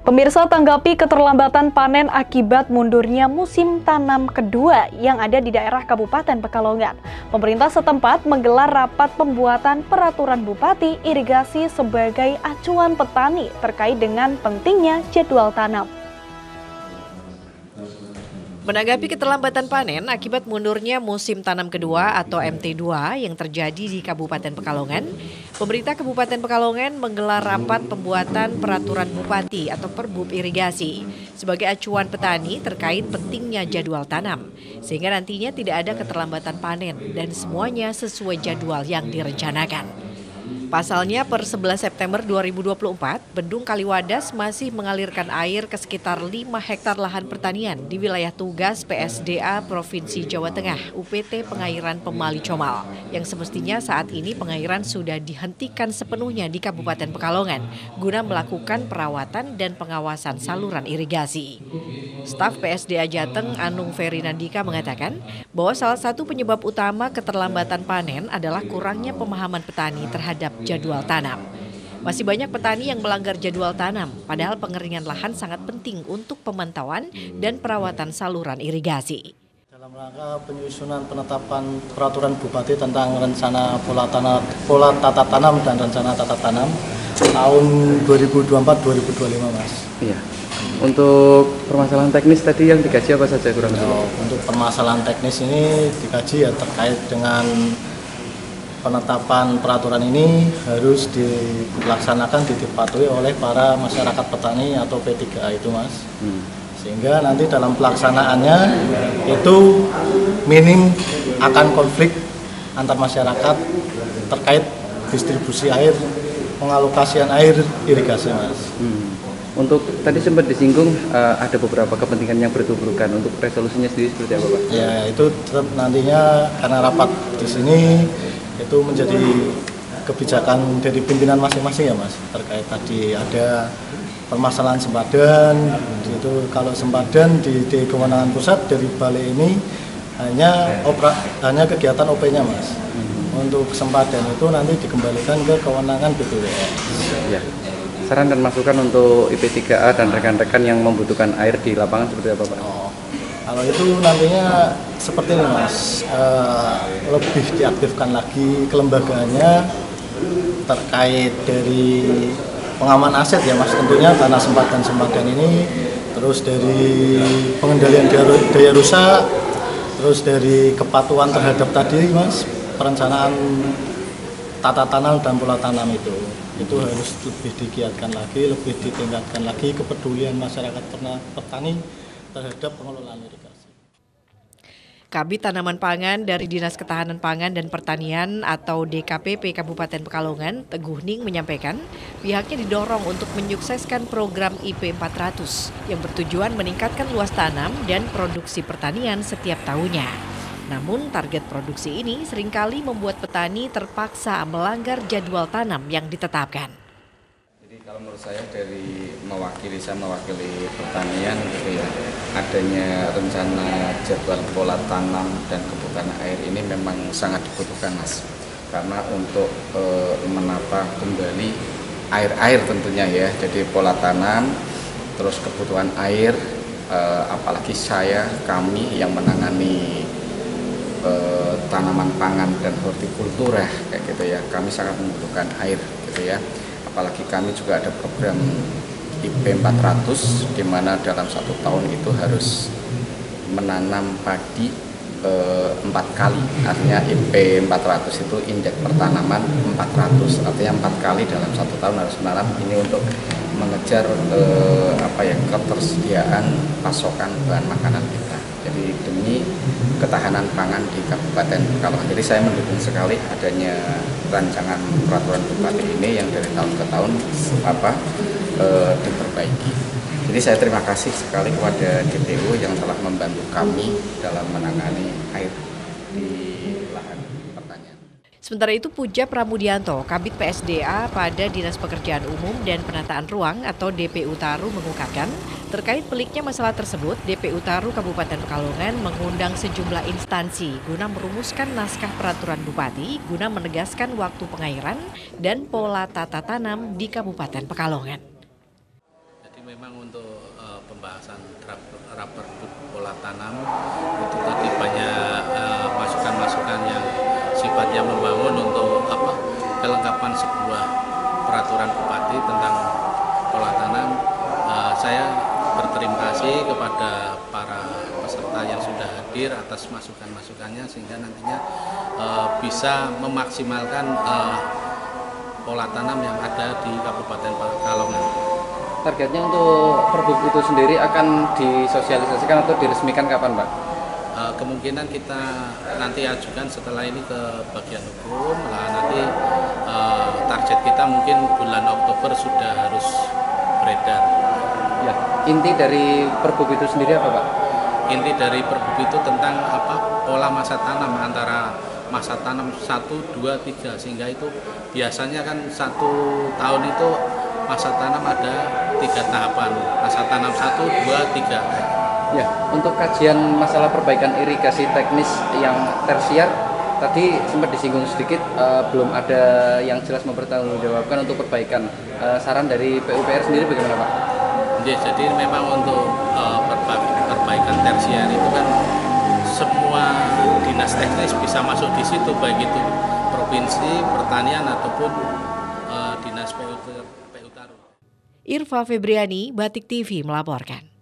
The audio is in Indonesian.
Pemirsa, tanggapi keterlambatan panen akibat mundurnya musim tanam kedua yang ada di daerah Kabupaten Pekalongan. Pemerintah setempat menggelar rapat pembuatan peraturan bupati irigasi sebagai acuan petani terkait dengan pentingnya jadwal tanam. Menanggapi keterlambatan panen akibat mundurnya musim tanam kedua atau MT2 yang terjadi di Kabupaten Pekalongan, pemerintah Kabupaten Pekalongan menggelar rapat pembuatan peraturan bupati atau perbub irigasi sebagai acuan petani terkait pentingnya jadwal tanam, sehingga nantinya tidak ada keterlambatan panen dan semuanya sesuai jadwal yang direncanakan. Pasalnya per 11 September 2024, Bendung Kaliwadas masih mengalirkan air ke sekitar 5 hektar lahan pertanian di wilayah tugas PSDA Provinsi Jawa Tengah, UPT Pengairan Pemali Comal, yang semestinya saat ini pengairan sudah dihentikan sepenuhnya di Kabupaten Pekalongan guna melakukan perawatan dan pengawasan saluran irigasi. Staf PSDA Jateng Anung Ferry Nandika mengatakan bahwa salah satu penyebab utama keterlambatan panen adalah kurangnya pemahaman petani terhadap jadwal tanam. Masih banyak petani yang melanggar jadwal tanam, padahal pengeringan lahan sangat penting untuk pemantauan dan perawatan saluran irigasi. Dalam rangka penyusunan penetapan peraturan bupati tentang rencana pola tata tanam dan rencana tata tanam tahun 2024-2025, Mas. Iya. Untuk permasalahan teknis tadi yang dikaji apa saja kurang lebih? Untuk permasalahan teknis ini dikaji ya terkait dengan penetapan peraturan ini harus dilaksanakan dipatuhi oleh para masyarakat petani atau P3A itu, Mas. Sehingga nanti dalam pelaksanaannya itu minim akan konflik antar masyarakat terkait distribusi air, pengalokasian air irigasi, Mas. Untuk tadi sempat disinggung ada beberapa kepentingan yang bertuburkan. Untuk resolusinya sendiri seperti apa, Pak? Ya, itu tetap nantinya karena rapat di sini itu menjadi kebijakan dari pimpinan masing-masing ya, Mas. Terkait tadi ada permasalahan sempadan, itu kalau sempadan di kewenangan pusat dari balai ini hanya kegiatan OP-nya, Mas. Untuk sempadan itu nanti dikembalikan ke kewenangan BPWS. Ya. Saran dan masukan untuk IP3A dan rekan-rekan yang membutuhkan air di lapangan seperti apa, Pak? Kalau itu nantinya seperti ini, Mas, lebih diaktifkan lagi kelembagaannya terkait dari pengaman aset ya, Mas, tentunya tanah sempadan ini, terus dari pengendalian daya rusak, terus dari kepatuhan terhadap tadi, Mas, perencanaan tata tanam dan pola tanam itu harus lebih digiatkan lagi, lebih ditingkatkan lagi kepedulian masyarakat petani terhadap pengelolaan irigasi. Kabid Tanaman Pangan dari Dinas Ketahanan Pangan dan Pertanian atau DKPP Kabupaten Pekalongan, Teguh Ning menyampaikan pihaknya didorong untuk menyukseskan program IP 400 yang bertujuan meningkatkan luas tanam dan produksi pertanian setiap tahunnya. Namun target produksi ini seringkali membuat petani terpaksa melanggar jadwal tanam yang ditetapkan. Jadi kalau menurut saya saya mewakili pertanian gitu ya, adanya rencana jadwal pola tanam dan kebutuhan air ini memang sangat dibutuhkan, Mas. Karena untuk menata kembali air tentunya ya, jadi pola tanam, terus kebutuhan air, apalagi kami yang menangani tanaman pangan dan hortikultur ya, kayak gitu ya, kami sangat membutuhkan air gitu ya. Apalagi kami juga ada program IP 400 di mana dalam 1 tahun itu harus menanam padi 4 kali, artinya IP 400 itu indeks pertanaman 400, artinya 4 kali dalam 1 tahun harus menanam. Ini untuk mengejar ketersediaan pasokan bahan makanan kita. Jadi demi ketahanan pangan di Kabupaten Pekalongan. Jadi saya mendukung sekali adanya rancangan peraturan bupati ini yang dari tahun ke tahun diperbaiki. Jadi saya terima kasih sekali kepada DPU yang telah membantu kami dalam menangani air di lahan pertanian. Sementara itu Puja Pramudianto, Kabid PSDA pada Dinas Pekerjaan Umum dan Penataan Ruang atau DPU Taru mengungkapkan, terkait peliknya masalah tersebut, DPU Taru Kabupaten Pekalongan mengundang sejumlah instansi guna merumuskan naskah peraturan bupati guna menegaskan waktu pengairan dan pola tata tanam di Kabupaten Pekalongan. Jadi memang untuk pembahasan rapor pola tanam itu tadi banyak masukan-masukan yang sifatnya membangun untuk kelengkapan sebuah peraturan bupati tentang pola tanam. Saya berterima kasih kepada para peserta yang sudah hadir atas masukan-masukannya sehingga nantinya bisa memaksimalkan pola tanam yang ada di Kabupaten Pekalongan. Targetnya untuk Pergub itu sendiri akan disosialisasikan atau diresmikan kapan, Pak? Kemungkinan kita nanti ajukan setelah ini ke bagian hukum. Nanti target kita mungkin bulan Oktober sudah harus beredar. Ya, inti dari Pergub itu sendiri apa, Pak? Inti dari Pergub itu tentang pola masa tanam antara masa tanam 1, 2, 3 sehingga itu biasanya kan 1 tahun itu masa tanam ada 3 tahapan, masa tanam 1, 2, 3. Ya, untuk kajian masalah perbaikan irigasi teknis yang tersier tadi sempat disinggung sedikit, belum ada yang jelas mempertanggungjawabkan untuk perbaikan. Saran dari PUPR sendiri bagaimana, Pak? Ya, jadi memang untuk perbaikan tersier itu kan semua dinas teknis bisa masuk di situ, baik itu provinsi, pertanian ataupun dinas PU Taru. Irva Febriani, Batik TV melaporkan.